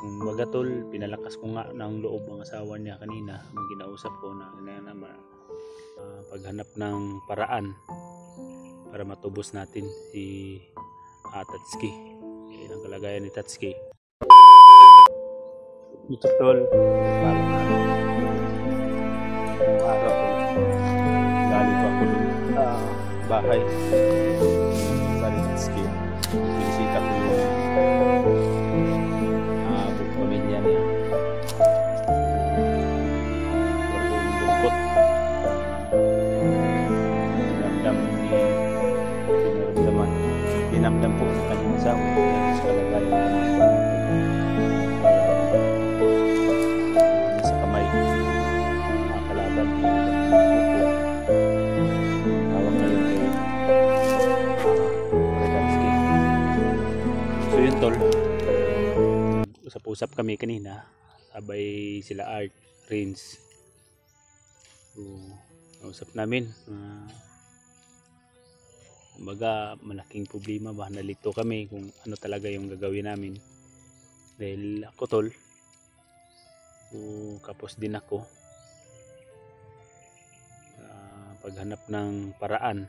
Kumbaga tol, pinalakas ko nga ng loob ang asawa niya kanina. Ginausap ko na paghanap ng paraan para matubos natin si Tatsuki. Yan ang kalagayan ni Tatsuki. Ito tol, parang araw ko galing pa ako sa bahay sa Tatsuki. Binisita ko yung pamilya niya. Lungkot. Dinamdam po ng kanyang asawa sa kalagayan sa kamay kalaban tawag ngayon kay Tatsuki. So yun tol, usap-usap kami kanina sabay sila Art, Rins. So usap namin kumbaga malaking problema ba, nalito kami kung ano talaga yung gagawin namin dahil ako tol kapos din ako paghanap ng paraan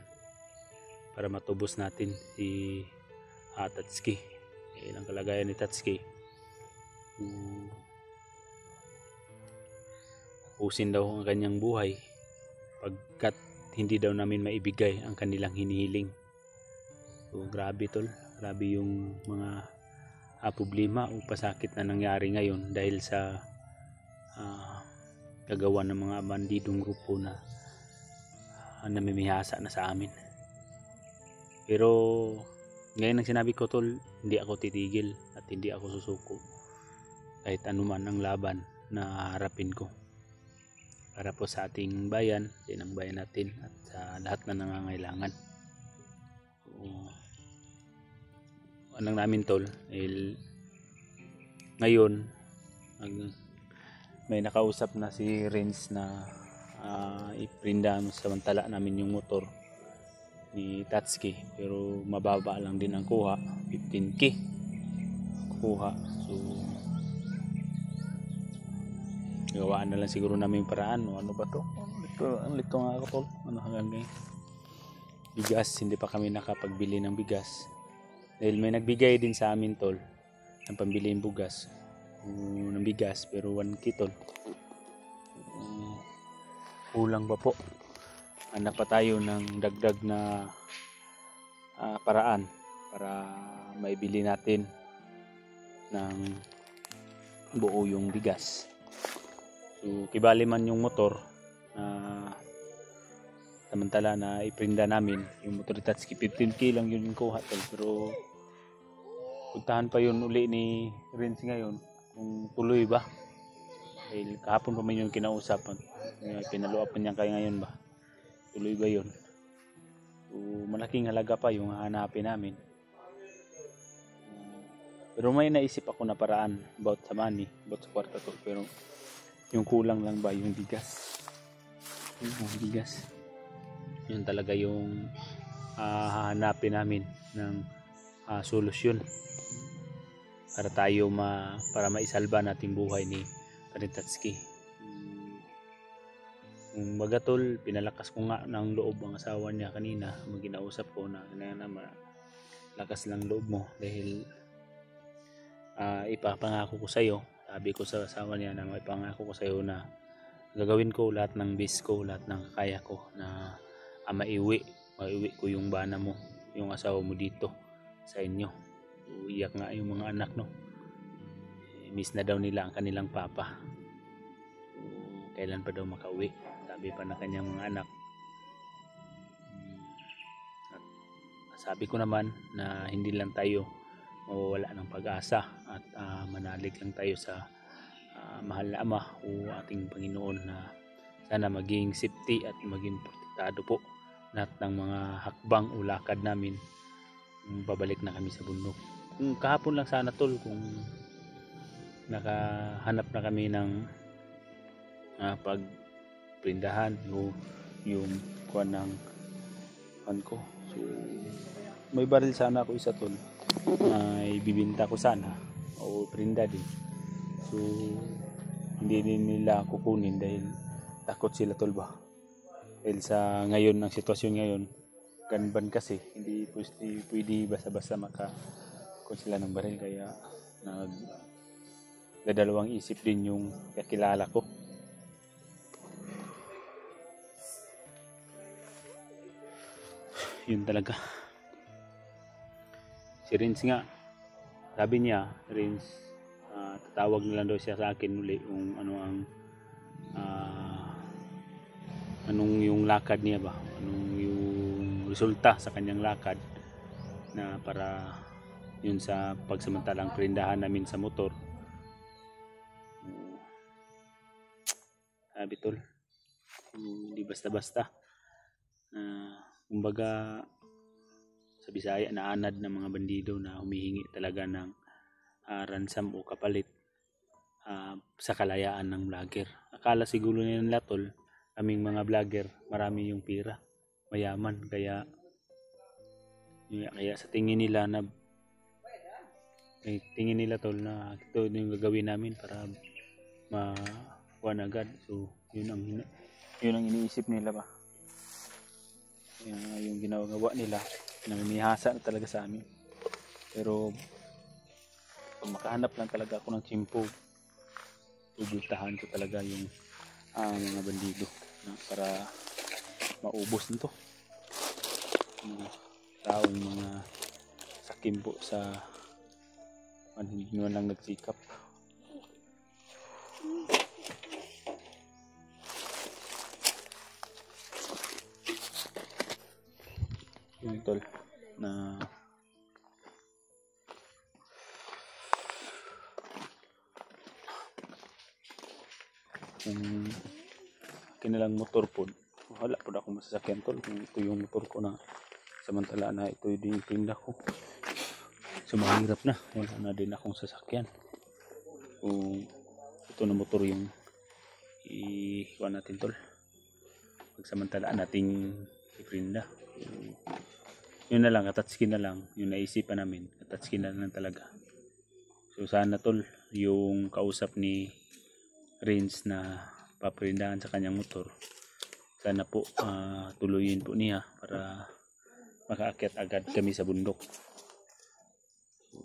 para matubos natin si Tatsuki. Yan ang kalagayan ni Tatsuki. Usin daw ang kanyang buhay pagkat hindi daw namin maibigay ang kanilang hinihiling. So grabe tol, grabe yung mga problema o pasakit na nangyari ngayon dahil sa gagawa ng mga bandidong grupo na namimihasa na sa amin. Pero ngayon ang sinabi ko tol, hindi ako titigil at hindi ako susuko kahit anuman ang laban na harapin ko para po sa ating bayan, ng bayan natin at sa lahat na nangangailangan. Anong namin tol, ngayon may nakausap na si Rins na iprinda samantala namin yung motor ni Tatsuki, pero mababa lang din ang kuha, 15k kuha. So gawaan na lang siguro namin paraan o ano ba to, ang lito nga ako tol, ano hanggang ngayon bigas, hindi pa kami nakapagbili ng bigas dahil may nagbigay din sa amin tol ng pambili ng bugas ng bigas, pero 1k tol, kulang pa po. Hanap pa tayo ng dagdag na paraan para maibili natin ng buo yung bigas. So kibali man yung motor samantala na iprinda namin yung motor ni Tatsuki, 15k lang yun yung kuha tol, pero puntahan pa yun uli ni Rins ngayon kung tuloy ba, dahil kahapon pa man yung kinausapan, pinaluap pa niya kaya ngayon ba tuloy ba yun. So malaking halaga pa yung hahanapin namin, pero may naisip ako na paraan about sa money, about sa kwarta tol, pero yung kulang lang ba yung bigas, yun talaga yung hahanapin namin ng solusyon para tayo para maisalba natin buhay ni Tatsuki. Kumbaga tol, pinalakas ko nga ng loob ang asawa niya kanina. Ginausap ko na lakas lang loob mo dahil ipapangako ko sa iyo, sabi ko sa asawa niya na ipangako ko sa iyo na gagawin ko lahat ng best ko, lahat ng kaya ko na maiwi ko yung bana mo, yung asawa mo dito sa inyo. Iyak nga yung mga anak no, miss na daw nila ang kanilang papa. Kailan pa daw makauwi, sabi pa na kanyang mga anak. At sabi ko naman na hindi lang tayo mawawala ng pag-asa at manalig lang tayo sa mahal na Ama o ating Panginoon na sana maging safety at maging protektado po lahat ng mga hakbang o lakad namin pabalik na kami sa bundok. Kahapon lang sana tol kung nakahanap na kami ng pagprindahan o yung kuha ng ko. So may baril sana ako isa tol, may bibinta ko sana o prinda din. So hindi din nila kukunin dahil takot sila tol ba. Dahil sa ngayon, ang sitwasyon ngayon, ganban kasi, hindi pwede basta-basta makakun sila ng baril, kaya dadalawang isip din yung kakilala ko. Yun talaga. Si Rins nga, sabi niya, Rins, tatawag na lang daw siya sa akin uli kung anong yung lakad niya ba, anong yung resulta sa kanyang lakad, na para yun sa pagsamantalang perindahan namin sa motor. Sabi tol, hindi basta-basta, kumbaga sa Bisaya, naanad ng mga bandido na humihingi talaga ng ransom o kapalit sa kalayaan ng vlogger. Akala siguro nila tol, kaming mga vlogger marami yung pira, mayaman, kaya sa tingin nila tol na ito yung gagawin namin para makuha agad. So yun ang iniisip nila ba, yung ginagawa nila, namimihasa na talaga sa amin. Pero kung makahanap lang talaga ako ng tsimpo, ubultahan ko talaga yung mga bandido para maubos nito taong mga sakimbo sa hindi naman lang nagsikap. Yun tol, na kung kinalang motor po, wala po na akong masasakyan tol. Kung ito yung motor ko na samantala na ito yung tinda ko, so mahirap na, wala na din akong sasakyan. Kung ito na motor yung iwan natin tol, pagsamantalaan nating iprinda, yun na lang, touchscreen na lang yung naisipan namin, touchscreen na lang talaga. So sana tol, yung kausap ni Rins na paprindahan sa kanyang motor, sana po tuluyin po niya para makaakyat agad kami sa bundok. So,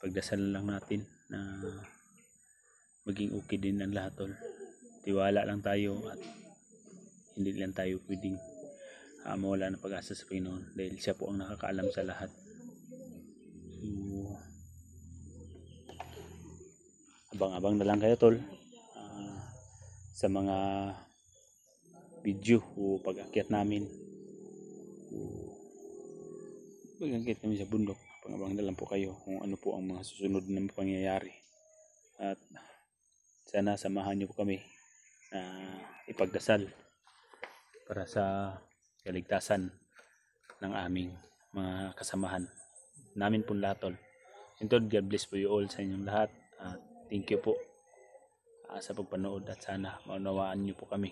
pagdasal lang natin na maging okay din ang lahat tol. Tiwala lang tayo at hindi lang tayo pwedeng mawala ng pag-asa sa Panginoon, dahil siya po ang nakakaalam sa lahat. So abang-abang na lang kayo tol sa mga video o pag-akyat namin. Pag-akyat namin sa bundok, abang-abang na lang po kayo kung ano po ang mga susunod na pangyayari. At sana samahan niyo po kami na ipagdasal para sa kaligtasan ng aming mga kasamahan namin po lahat tol. And God bless po you all sa inyong lahat. Thank you po sa pagpanood, at sana maunawaan niyo po kami.